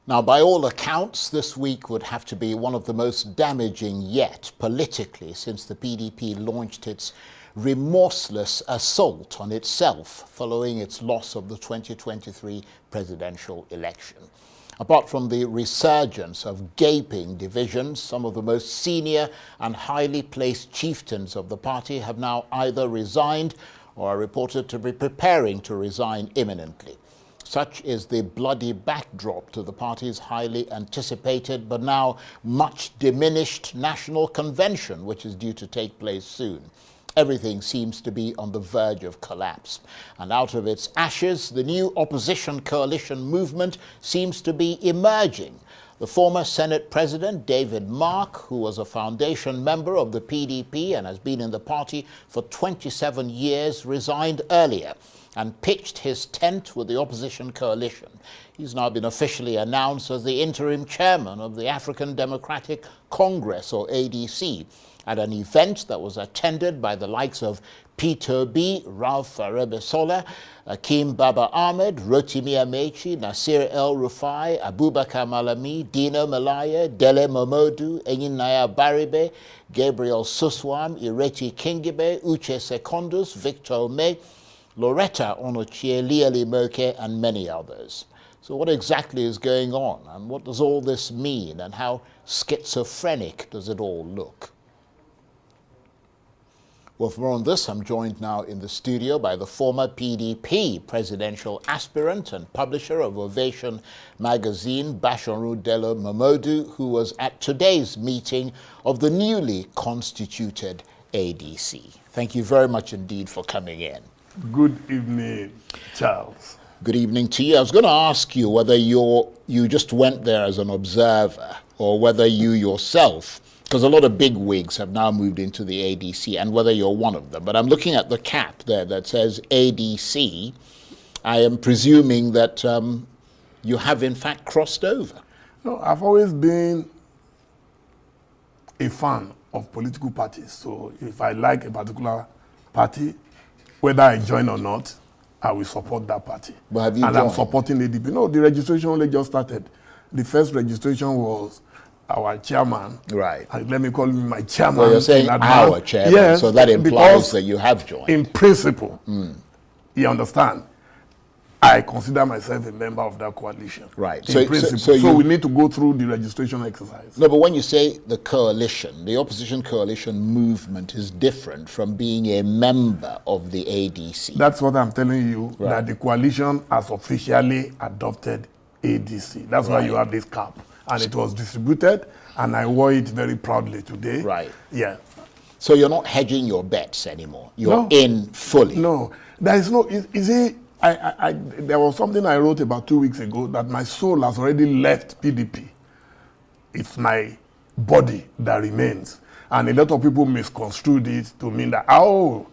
Now, by all accounts, this week would have to be one of the most damaging yet politically since the PDP launched its remorseless assault on itself following its loss of the 2023 presidential election. Apart from the resurgence of gaping divisions, some of the most senior and highly placed chieftains of the party have now either resigned or are reported to be preparing to resign imminently. Such is the bloody backdrop to the party's highly anticipated but now much diminished national convention, which is due to take place soon. Everything seems to be on the verge of collapse. And out of its ashes, the new opposition coalition movement seems to be emerging. The former Senate President, David Mark, who was a foundation member of the PDP and has been in the party for 27 years, resigned earlier and pitched his tent with the opposition coalition. He's now been officially announced as the interim chairman of the African Democratic Congress, or ADC, at an event that was attended by the likes of PDP, Ralph Arabesole, Akim Baba Ahmed, Rotimi Amechi, Nasir El Rufai, Abubakar Malami, Dino Malaya, Dele Momodu, Enyinaya Baribe, Gabriel Suswam, Ireti Kingibe, Uche Secondus, Victor Ome, Loretta Onochie, Liali Moke, and many others. So what exactly is going on, and what does all this mean, and how schizophrenic does it all look? Well, for more on this, I'm joined now in the studio by the former PDP presidential aspirant and publisher of Ovation magazine, Basharu Dele Momodu, who was at today's meeting of the newly constituted ADC. Thank you very much indeed for coming in. Good evening, Charles. Good evening to you. I was going to ask you whether you just went there as an observer or whether you yourself, because a lot of big wigs have now moved into the ADC, and whether you're one of them. But I'm looking at the cap there that says ADC. I am presuming that you have in fact crossed over. No, I've always been a fan of political parties. So if I like a particular party, whether I join or not, I will support that party. But have you and joined? I'm supporting ADP. No, the registration only just started. The first registration was our chairman. Right. And let me call him my chairman. Well, you're saying our chairman, yes, so that implies that you have joined. In principle, you understand, I consider myself a member of that coalition. Right. In principle. So we need to go through the registration exercise. No, but when you say the coalition, the opposition coalition movement is different from being a member of the ADC. That's what I'm telling you, Right. that the coalition has officially adopted ADC. That's why you have this cap. And it was distributed, and I wore it very proudly today. Right. Yeah. So you're not hedging your bets anymore. You're No. in fully. No, there is no, you see, there was something I wrote about 2 weeks ago, that my soul has already left PDP. It's my body that remains. And a lot of people misconstrued it to mean that, oh,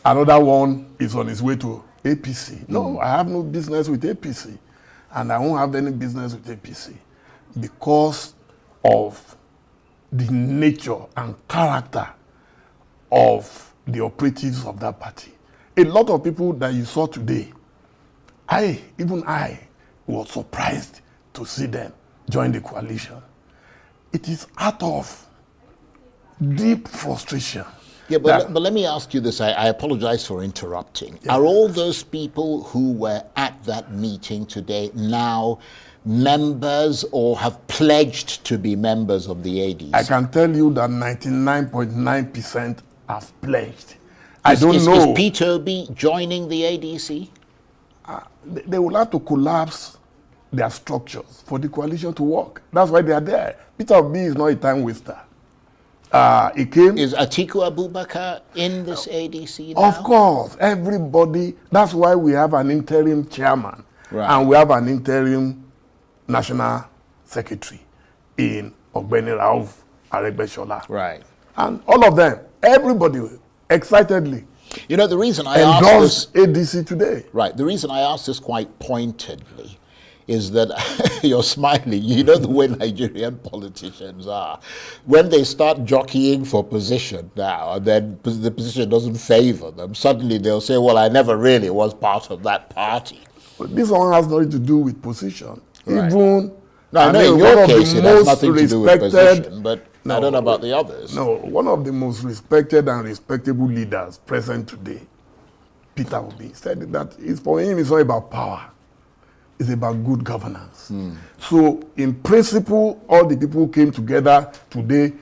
another one is on his way to APC. No, I have no business with APC. And I won't have any business with APC because of the nature and character of the operatives of that party. A lot of people that you saw today, even I was surprised to see them join the coalition. It is out of deep frustration. Yeah, but let me ask you this. I apologize for interrupting. Yeah. Are all those people who were at that meeting today now members or have pledged to be members of the ADC? I can tell you that 99.9% have pledged. I don't know. Is Peter Obi joining the ADC? They will have to collapse their structures for the coalition to work. That's why they are there. Peter Obi is not a time waster. He came. Is Atiku Abubakar in this ADC now? Of course, everybody. That's why we have an interim chairman, right, and we have an interim national secretary in Ogbeni Ralph Arabesole. Right. And all of them, everybody, excitedly. You know, the reason I asked this ADC today. Right. The reason I asked this quite pointedly is that you're smiling. You know the way Nigerian politicians are. When they start jockeying for position now, and then the position doesn't favor them, suddenly they'll say, well, I never really was part of that party. But this one has nothing to do with position. Right. Even No, I know in your case it has nothing to do with position, but no, I don't know about the others. No, one of the most respected and respectable leaders present today, Peter Obi, said that for him it's not about power, it's about good governance. So in principle, all the people who came together today,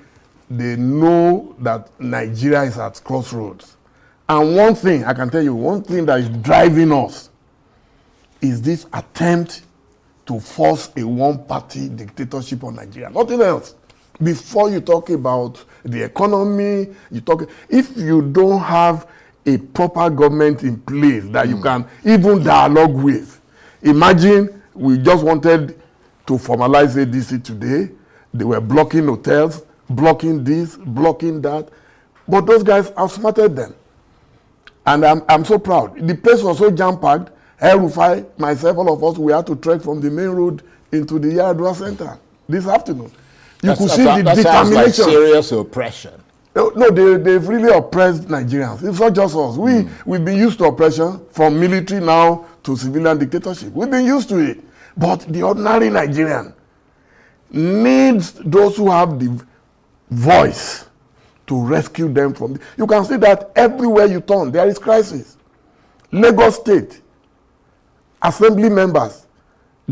they know that Nigeria is at crossroads. And one thing, I can tell you, one thing that is driving us is this attempt to force a one-party dictatorship on Nigeria. Nothing else. Before you talk about the economy, if you don't have a proper government in place that you can even dialogue with. Imagine we just wanted to formalize ADC today. They were blocking hotels, blocking this, blocking that. But those guys outsmarted them. And I'm so proud. The place was so jam-packed. El-Rufai, myself, all of us, we had to trek from the main road into the Yaradua Center this afternoon. You could see the determination. Sounds like serious oppression. No, they've really oppressed Nigerians. It's not just us. We've been used to oppression, from military now to civilian dictatorship. We've been used to it. But the ordinary Nigerian needs those who have the voice to rescue them from it. You can see that everywhere you turn, there is crisis. Lagos State, assembly members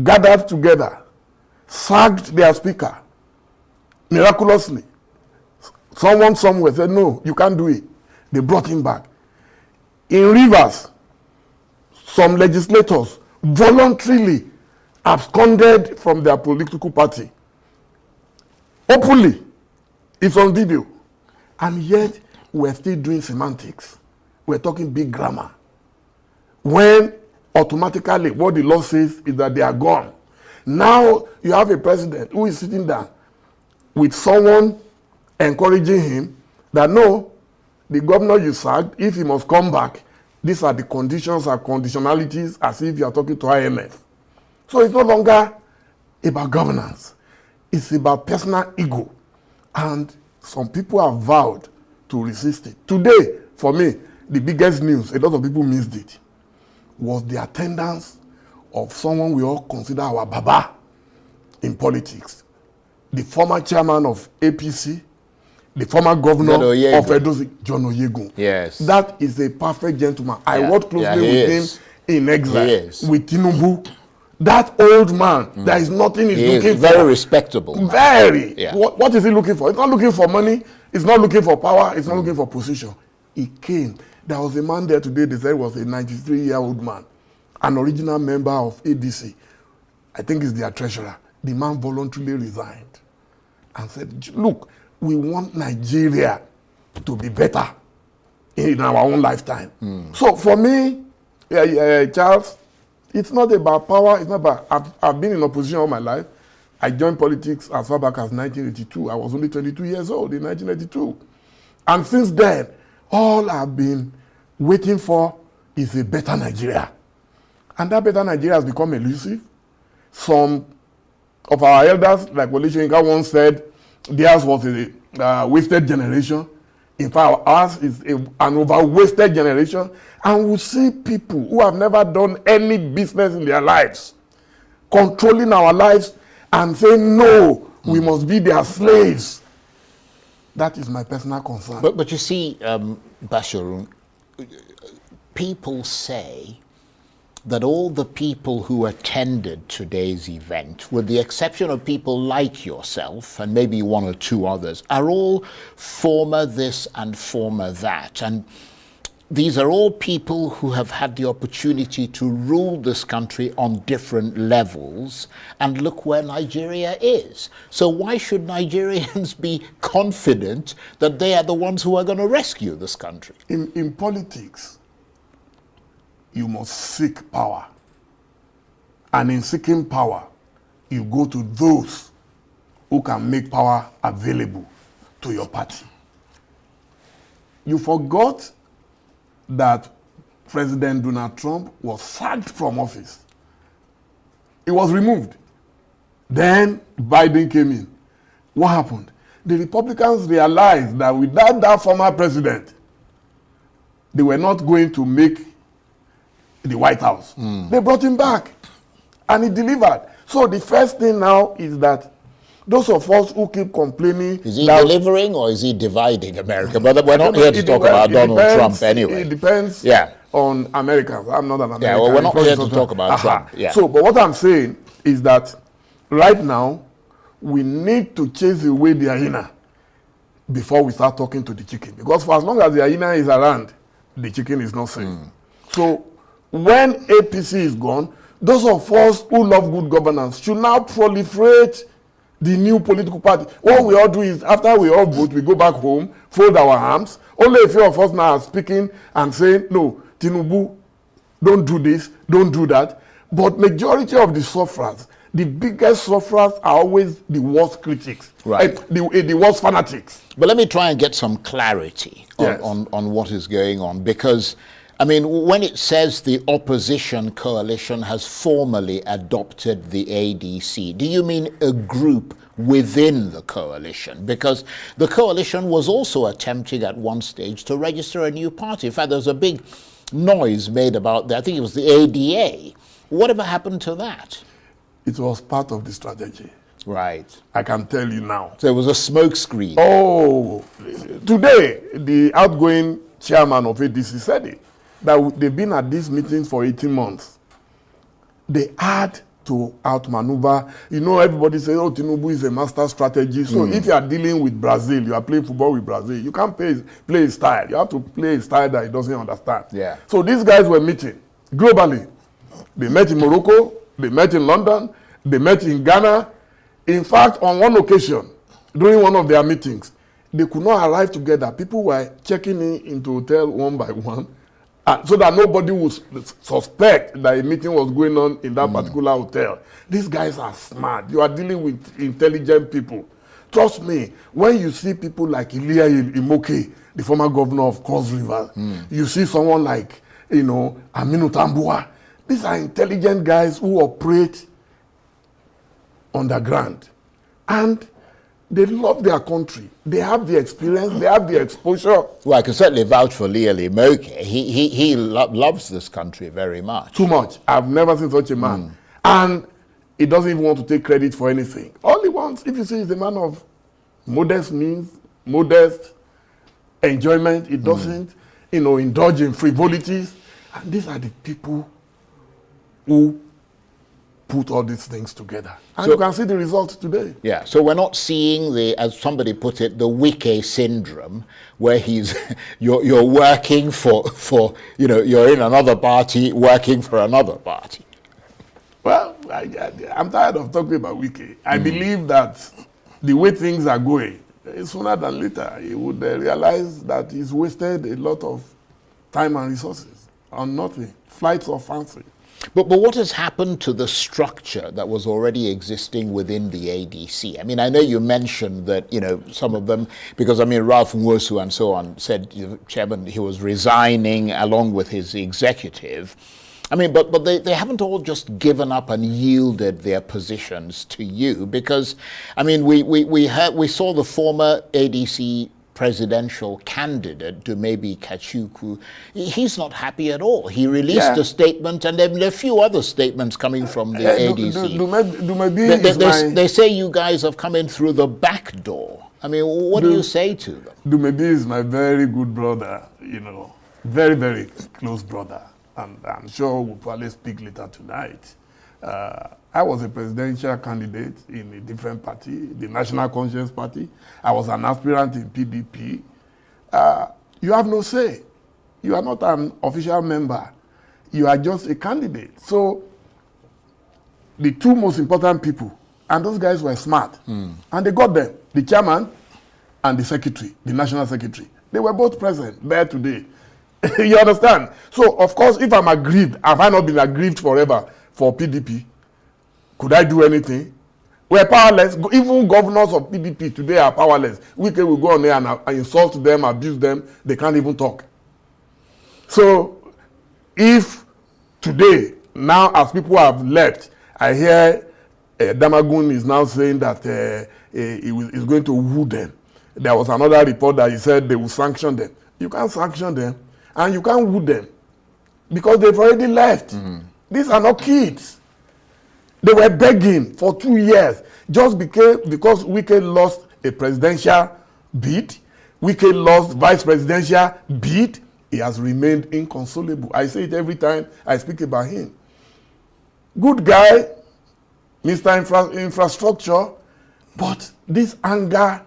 gathered together, sacked their speaker, miraculously. Someone somewhere said, no, you can't do it. They brought him back. In Rivers, some legislators voluntarily absconded from their political party. Openly. It's on video. And yet, we're still doing semantics. We're talking big grammar. When automatically what the law says is that they are gone. Now you have a president who is sitting down with someone encouraging him that no, the governor you sacked, if he must come back, these are the conditions and conditionalities, as if you are talking to IMF. So it's no longer about governance. It's about personal ego. And some people have vowed to resist it. Today, for me, the biggest news, a lot of people missed it, was the attendance of someone we all consider our Baba in politics. The former chairman of APC, the former governor of Edo, John Oyegun. Yes. That is a perfect gentleman. I worked closely with him in exile, with Tinubu. That old man, there is nothing he's looking for. Very respectable. Very. Yeah. What is he looking for? He's not looking for money. He's not looking for power. He's not looking for position. He came. There was a man there today, they said was a 93-year-old man, an original member of ADC. I think he's their treasurer. The man voluntarily resigned and said, look, we want Nigeria to be better in our own lifetime. So for me, Charles, it's not about power. It's not about, I've been in opposition all my life. I joined politics as far back as 1982. I was only 22 years old in 1982. And since then, all I've been waiting for is a better Nigeria. And that better Nigeria has become elusive. Some of our elders, like Wole Soyinka once said, theirs was a wasted generation. In fact, ours is an over-wasted generation. And we see people who have never done any business in their lives controlling our lives and saying, no, we must be their slaves. That is my personal concern. But you see, Bashirun, people say that all the people who attended today's event, with the exception of people like yourself and maybe one or two others, are all former this and former that. And these are all people who have had the opportunity to rule this country on different levels, and look where Nigeria is. So why should Nigerians be confident that they are the ones who are going to rescue this country? In politics, you must seek power. And in seeking power, you go to those who can make power available to your party. You forgot that President Donald Trump was sacked from office. He was removed. Then Biden came in. What happened? The Republicans realized that without that former president, they were not going to make the White House. They brought him back. And he delivered. So the first thing now is that those of us who keep complaining... Is he delivering or is he dividing America? But we're not here to talk about Donald Trump anyway. It depends on Americans. I'm not an American. Yeah, well, we're not here to talk about Trump. Yeah. So, but what I'm saying is that right now, we need to chase away the hyena before we start talking to the chicken. Because for as long as the hyena is around, the chicken is not safe. So when APC is gone, those of us who love good governance should now proliferate the new political party. What we all do is, after we all vote, we go back home, fold our arms. Only a few of us now are speaking and saying, no, Tinubu, don't do this, don't do that. But majority of the sufferers, the biggest sufferers are always the worst critics, right? The worst fanatics. But let me try and get some clarity on what is going on, because I mean, when it says the opposition coalition has formally adopted the ADC, do you mean a group within the coalition? Because the coalition was also attempting at one stage to register a new party. In fact, there was a big noise made about that. I think it was the ADA. Whatever happened to that? It was part of the strategy. Right. I can tell you now. So it was a smokescreen. Oh, today, the outgoing chairman of ADC said it, that they've been at these meetings for 18 months. They had to outmaneuver. You know, everybody says, oh, Tinubu is a master strategist. So if you are dealing with Brazil, you are playing football with Brazil, you can't play his style. You have to play a style that he doesn't understand. Yeah. So these guys were meeting globally. They met in Morocco, they met in London, they met in Ghana. In fact, on one occasion, during one of their meetings, they could not arrive together. People were checking into hotel one by one, so that nobody would suspect that a meeting was going on in that particular hotel. These guys are smart. You are dealing with intelligent people. Trust me, when you see people like Ilia Imoke, the former governor of Cross River, you see someone like, you know, Aminu Tambua. These are intelligent guys who operate underground. And they love their country. They have the experience. They have the exposure. Well, I can certainly vouch for Leo Limoke. He loves this country very much. Too much. I've never seen such a man. And he doesn't even want to take credit for anything. All he wants, if you see, is a man of modest means, modest enjoyment. He doesn't, you know, indulge in frivolities. And these are the people who put all these things together. And so, you can see the results today. Yeah, so we're not seeing the, as somebody put it, the Wike syndrome, where you're working for, you know, you're in another party, working for another party. Well, I'm tired of talking about Wike. I believe that the way things are going, sooner than later, he would realize that he's wasted a lot of time and resources on nothing, flights of fancy. But what has happened to the structure that was already existing within the ADC? I mean, I know you mentioned that, you know, some of them, because I mean, Ralph Nwosu and so on said, Chairman, he was resigning along with his executive. I mean, but they haven't all just given up and yielded their positions to you, because, I mean, we saw the former ADC presidential candidate, Dumebi Kachuku, he's not happy at all. He released a statement, and there are a few other statements coming from the ADC. They say you guys have come in through the back door. I mean, what do you say to them? Dumebi is my very good brother, you know, very, very close brother, and I'm sure we'll probably speak later tonight. I was a presidential candidate in a different party, the National Conscience Party. I was an aspirant in PDP. You have no say. You are not an official member. You are just a candidate. So the two most important people, and those guys were smart, and they got them, the chairman and the secretary, the national secretary. They were both present there today. You understand? So, of course, if I'm aggrieved, have I not been aggrieved forever for PDP? Could I do anything? We're powerless. Even governors of PDP today are powerless. We will go on there and insult them, abuse them. They can't even talk. So, if today, now as people have left, I hear Damagun is now saying that he is going to woo them. There was another report that he said they will sanction them. You can't sanction them, and you can't woo them, because they've already left. These are not kids. They were begging for 2 years just because Wike lost a presidential bid. Wike lost vice presidential bid. He has remained inconsolable. I say it every time I speak about him. Good guy, Mr. Infrastructure, but this anger,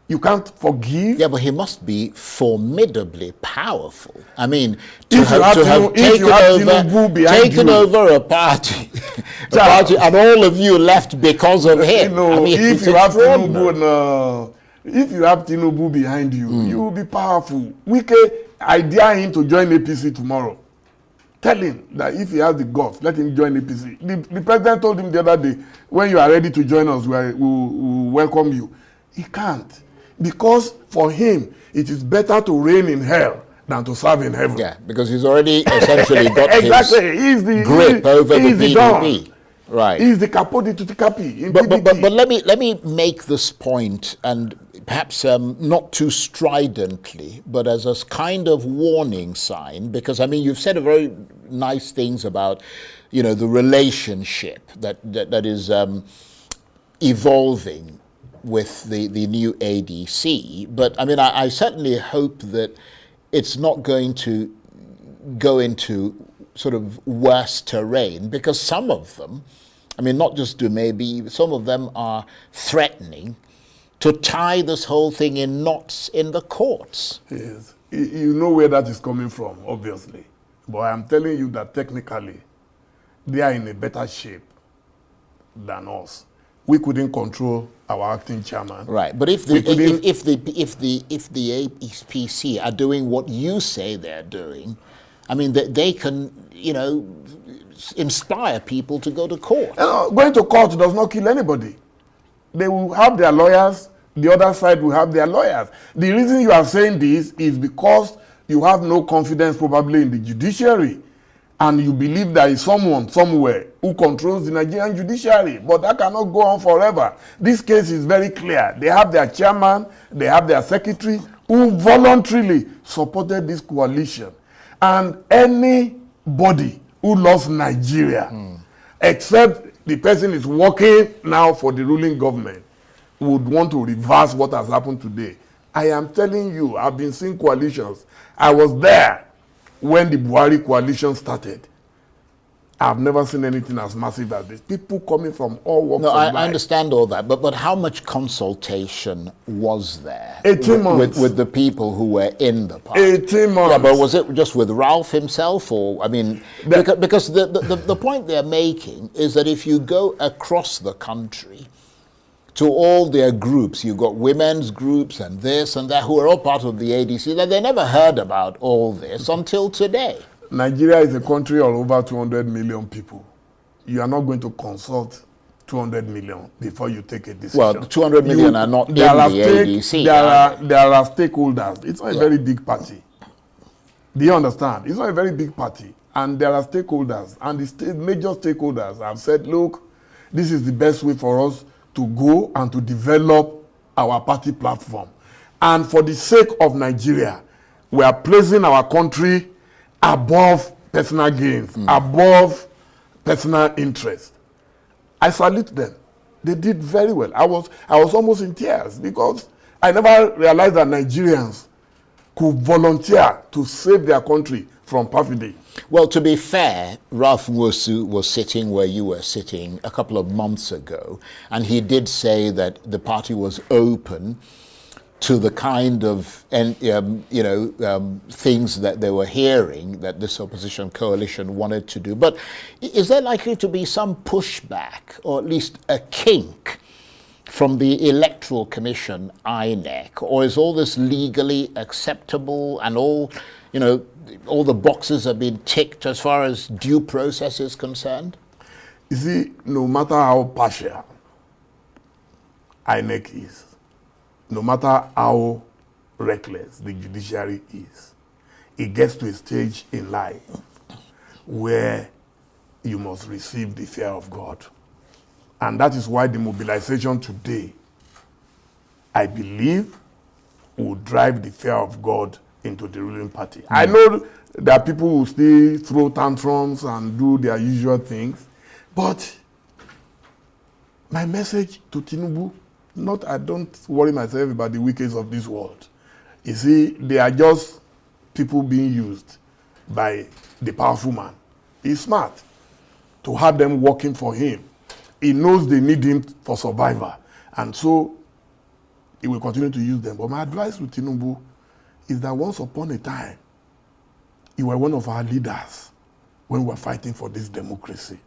you can't forgive. Yeah, but he must be formidably powerful. I mean, to have taken over a party, and all of you left because of him. You know, I mean, if you have Tinubu behind you, you will be powerful. I dare him to join APC tomorrow. Tell him that if he has the guts, let him join APC. The president told him the other day, when you are ready to join us, we'll welcome you. He can't. Because for him, it is better to reign in hell than to serve in heaven. Yeah, because he's already essentially got exactly. his grip over the PDP. Right. He's the capo di tutti capi. But let me make this point, and perhaps not too stridently, but as a kind of warning sign, because I mean you've said very nice things about, you know, the relationship that is evolving with the new ADC. But I mean I certainly hope that it's not going to go into sort of worse terrain, because some of them, I mean, not just maybe, some of them are threatening to tie this whole thing in knots in the courts. Yes. You know where that is coming from, obviously. But I'm telling you that technically, they are in a better shape than us. We couldn't control our acting chairman. Right, but if the APC are doing what you say they're doing, I mean, they can, you know, inspire people to go to court. Going to court does not kill anybody. They will have their lawyers. The other side will have their lawyers. The reason you are saying this is because you have no confidence probably in the judiciary, and you believe there is someone somewhere who controls the Nigerian judiciary. But that cannot go on forever. This case is very clear. They have their chairman, they have their secretary who voluntarily supported this coalition. And anybody who loves Nigeria, except the person is working now for the ruling government, would want to reverse what has happened today. I am telling you, I've been seeing coalitions. I was there when the Buhari coalition started. I've never seen anything as massive as this. People coming from all walks of life. I understand all that, but how much consultation was there 18 months. With the people who were in the party? 18 months. Yeah, but was it just with Ralph himself, or I mean, because the point they're making is that if you go across the country to all their groups, you've got women's groups and this and that who are all part of the ADC, that they never heard about all this until today. Nigeria is a country of over 200 million people. You are not going to consult 200 million before you take a decision. Well, 200 million are not in the ADC. There are stakeholders. It's not a very big party. Do you understand? It's not a very big party. And there are stakeholders. And the major stakeholders have said, look, this is the best way for us to go and to develop our party platform. And for the sake of Nigeria, we are placing our country above personal gains, above personal interest. I salute them. They did very well. I was almost in tears because I never realized that Nigerians could volunteer to save their country from perfidy. Well, to be fair, Ralph Nwosu was sitting where you were sitting a couple of months ago, and he did say that the party was open to the kind of things that they were hearing that this opposition coalition wanted to do. But is there likely to be some pushback, or at least a kink, from the Electoral Commission, INEC, or is all this legally acceptable and all the boxes have been ticked as far as due process is concerned? You see, no matter how partial INEC is, no matter how reckless the judiciary is, it gets to a stage in life where you must receive the fear of God. And that is why the mobilization today, I believe, will drive the fear of God into the ruling party. I know that people will still throw tantrums and do their usual things, but My message to Tinubu, I don't worry myself about the wickets of this world. You see, they are just people being used by the powerful man. He's smart to have them working for him. He knows they need him for survival. And so he will continue to use them. But my advice to Tinubu is that once upon a time, you were one of our leaders when we were fighting for this democracy.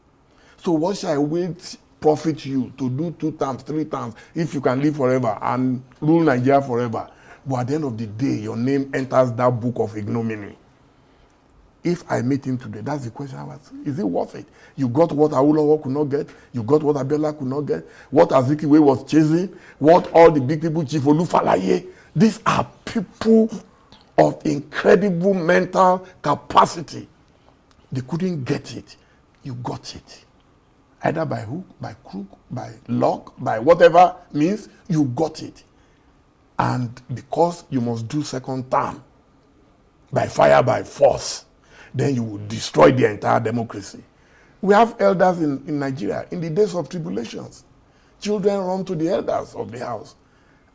So what shall I wait profit you to do 2 terms, 3 terms, if you can live forever and rule Nigeria forever? But at the end of the day, your name enters that book of ignominy. If I meet him today, that's the question I was. Is it worth it? You got what Awolowo could not get. You got what Abiola could not get. What Azikiwe was chasing. What all the big people, Chief Olufalaye. These are people of incredible mental capacity. They couldn't get it. You got it. Either by hook, by crook, by luck, by whatever means, you got it. And because you must do second term, by fire, by force, then you will destroy the entire democracy. We have elders in Nigeria in the days of tribulations. Children run to the elders of the house.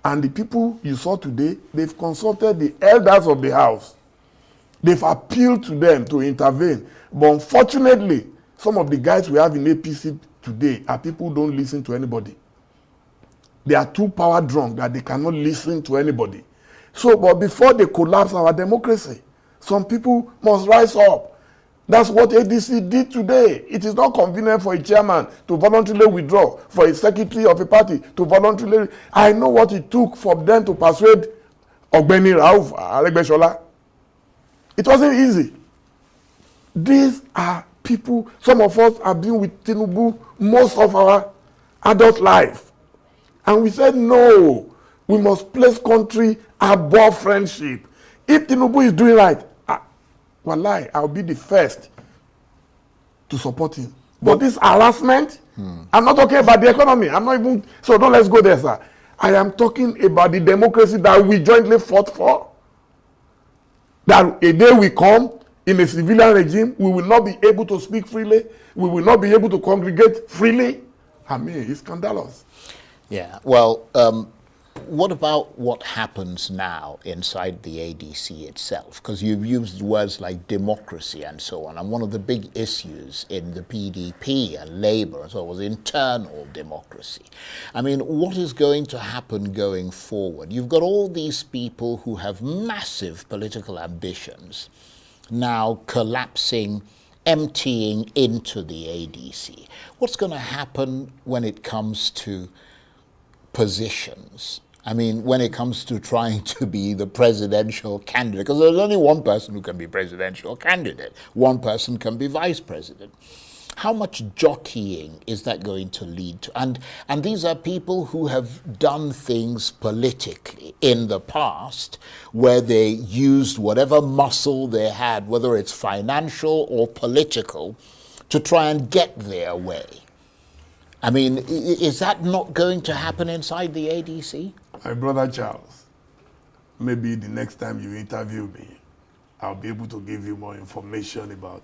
And the people you saw today, they've consulted the elders of the house. They've appealed to them to intervene. But unfortunately, some of the guys we have in APC today are people who don't listen to anybody. They are too power drunk that they cannot listen to anybody. So, but before they collapse our democracy, some people must rise up. That's what ADC did today. It is not convenient for a chairman to voluntarily withdraw, for a secretary of a party to voluntarily. I know what it took for them to persuade Ogbeni Rauf Aregbesola. It wasn't easy. These are people, some of us have been with Tinubu most of our adult life. And we said, no, we must place country above friendship. If Tinubu is doing right, wallahi, I'll be the first to support him. But this harassment, I'm not talking about the economy. I'm not even, so don't let's go there, sir. I am talking about the democracy that we jointly fought for. That a day will come in a civilian regime, we will not be able to speak freely. We will not be able to congregate freely. I mean, it's scandalous. Yeah, well, what about what happens now inside the ADC itself? Because you've used words like democracy and so on, and one of the big issues in the PDP and Labour as well was internal democracy. I mean, what is going to happen going forward? You've got all these people who have massive political ambitions now collapsing, emptying into the ADC. What's going to happen when it comes to positions? I mean, when it comes to trying to be the presidential candidate, because there's only one person who can be presidential candidate. One person can be vice president. How much jockeying is that going to lead to? And these are people who have done things politically in the past where they used whatever muscle they had, whether it's financial or political, to try and get their way. I mean, is that not going to happen inside the ADC? My brother Charles, maybe the next time you interview me, I'll be able to give you more information about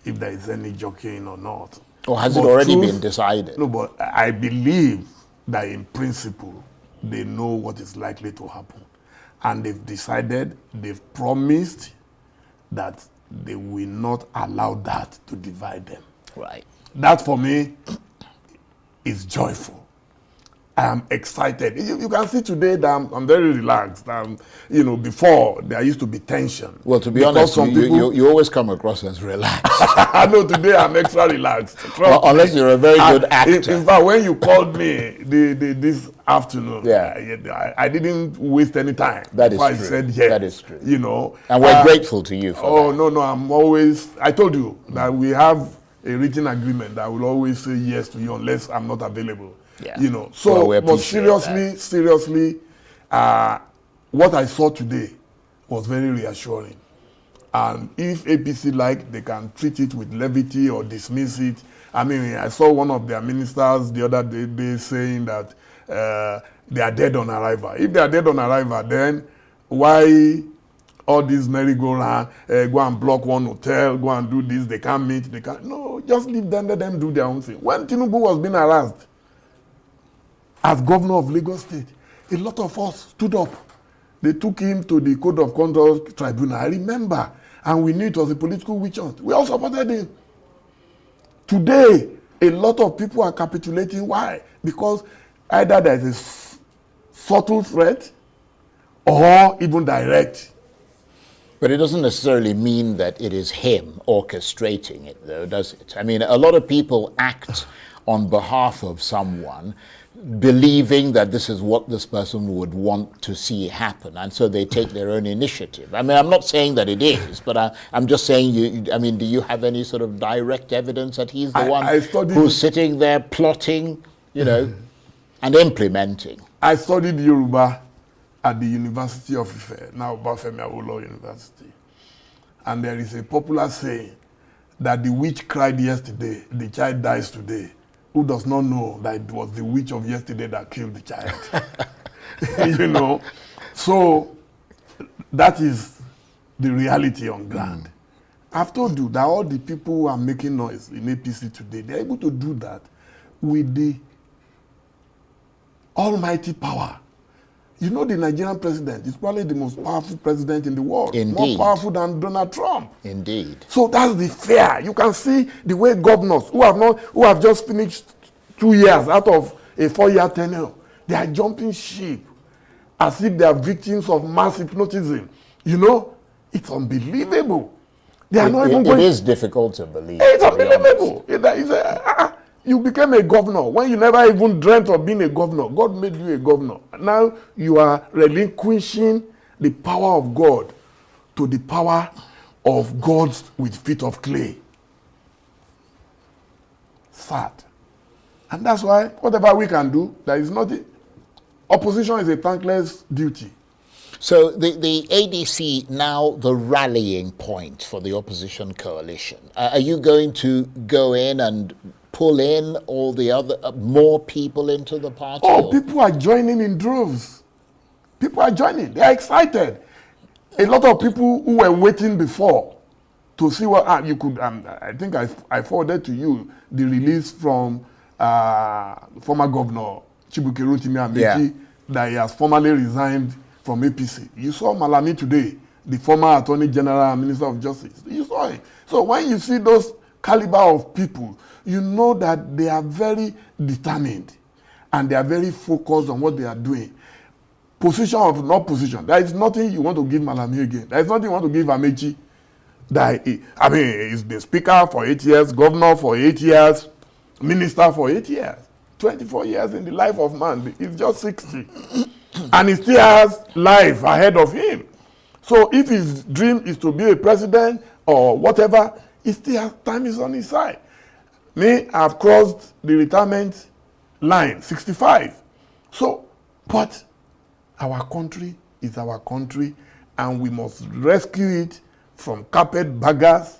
if there is any jockeying or not. Or has it already been decided? No, but I believe that in principle, they know what is likely to happen. And they've decided, they've promised that they will not allow that to divide them. Right. That for me is joyful. I am excited. You can see today that I'm very relaxed. You know, before there used to be tension. Well, to be honest, you always come across as relaxed. I know today I'm extra relaxed. Well, unless you're a very good actor. In fact, when you called me this afternoon, I didn't waste any time. That is true. I said yes. That is true. You know, and we're grateful to you for that. No, I'm always. I told you that we have a written agreement that I will always say yes to you unless I'm not available. Yeah. You know, so well, but seriously, what I saw today was very reassuring. And if APC like, they can treat it with levity or dismiss it. I mean, I saw one of their ministers the other day saying that they are dead on arrival. If they are dead on arrival, then why all these merry-go-round, go and block one hotel, go and do this, they can't meet, they can't. No, just leave them, let them do their own thing. When Tinubu was being harassed, as governor of Lagos State, a lot of us stood up. They took him to the Code of Conduct Tribunal. I remember, and we knew it was a political witch hunt. We all supported him. Today, a lot of people are capitulating. Why? Because either there is a subtle threat or even direct. But it doesn't necessarily mean that it is him orchestrating it, though, does it? I mean, a lot of people act on behalf of someone, believing that this is what this person would want to see happen, and so they take their own initiative. I mean, I'm not saying that it is, but I'm just saying, I mean, do you have any sort of direct evidence that he's the one who's sitting there plotting, you know, and implementing? I studied Yoruba at the University of Ife, now Bafemi Awolowo University. And there is a popular saying that the witch cried yesterday, the child dies today. Who does not know that it was the witch of yesterday that killed the child? You know? So that is the reality on ground. I've told you that all the people who are making noise in APC today, they're able to do that with the almighty power. You know, the Nigerian president is probably the most powerful president in the world. Indeed. More powerful than Donald Trump. Indeed. So that's the fear. You can see the way governors who have just finished 2 years out of a 4-year tenure, they are jumping ship as if they are victims of mass hypnotism. You know, it's unbelievable. They are not even going. It is difficult to believe. It's unbelievable. You became a governor when you never even dreamt of being a governor. God made you a governor. Now you are relinquishing the power of God to the power of gods with feet of clay. Sad. And that's why whatever we can do, there is nothing. Opposition is a thankless duty. So the ADC now the rallying point for the opposition coalition. Are you going to go in and pull in all the other more people into the party? Oh, people are joining in droves. People are joining. They are excited. A lot of people who were waiting before to see what you could. I think I forwarded to you the release from former governor Chibuke Rotimi Amechi that he has formally resigned from APC. You saw Malami today, the former Attorney General and Minister of Justice. You saw it. So when you see those caliber of people, you know that they are very determined and they are very focused on what they are doing. Position or not position. There is nothing you want to give Malami again. There is nothing you want to give Amechi. I mean, he's been speaker for 8 years, governor for 8 years, minister for 8 years. 24 years in the life of man. He's just 60. And he still has life ahead of him. So if his dream is to be a president or whatever, he still has time is on his side. Me, I've crossed the retirement line, 65. So, but our country is our country, and we must rescue it from carpetbaggers,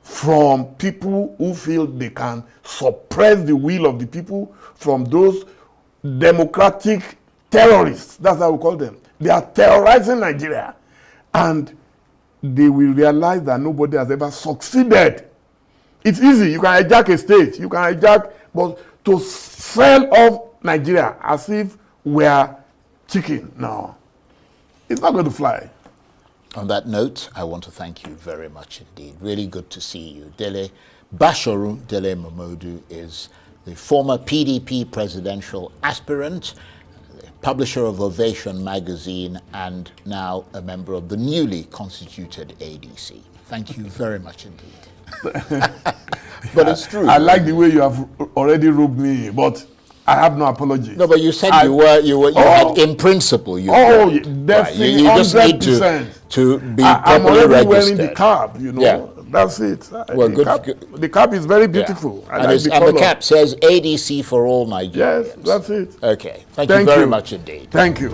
from people who feel they can suppress the will of the people, from those democratic terrorists. That's how we call them. They are terrorizing Nigeria, and they will realize that nobody has ever succeeded. It's easy. You can hijack a state. You can hijack, but to sell off Nigeria as if we are chicken, no. It's not going to fly. On that note, I want to thank you very much indeed. Really good to see you. Dele Basharu Dele Momodu is the former PDP presidential aspirant, the publisher of Ovation magazine, and now a member of the newly constituted ADC. Thank you very much indeed. But it's true. I like the way you have already robed me, but I have no apology. No, but you said you had in principle. Definitely, right. You just 100%. Need to be I'm properly already registered. wearing the cap, you know. Yeah. That's it. Well, the cap is very beautiful. Yeah. And the cap says ADC for all Nigerians. Yes, that's it. Okay. Thank you very much indeed. Thank you.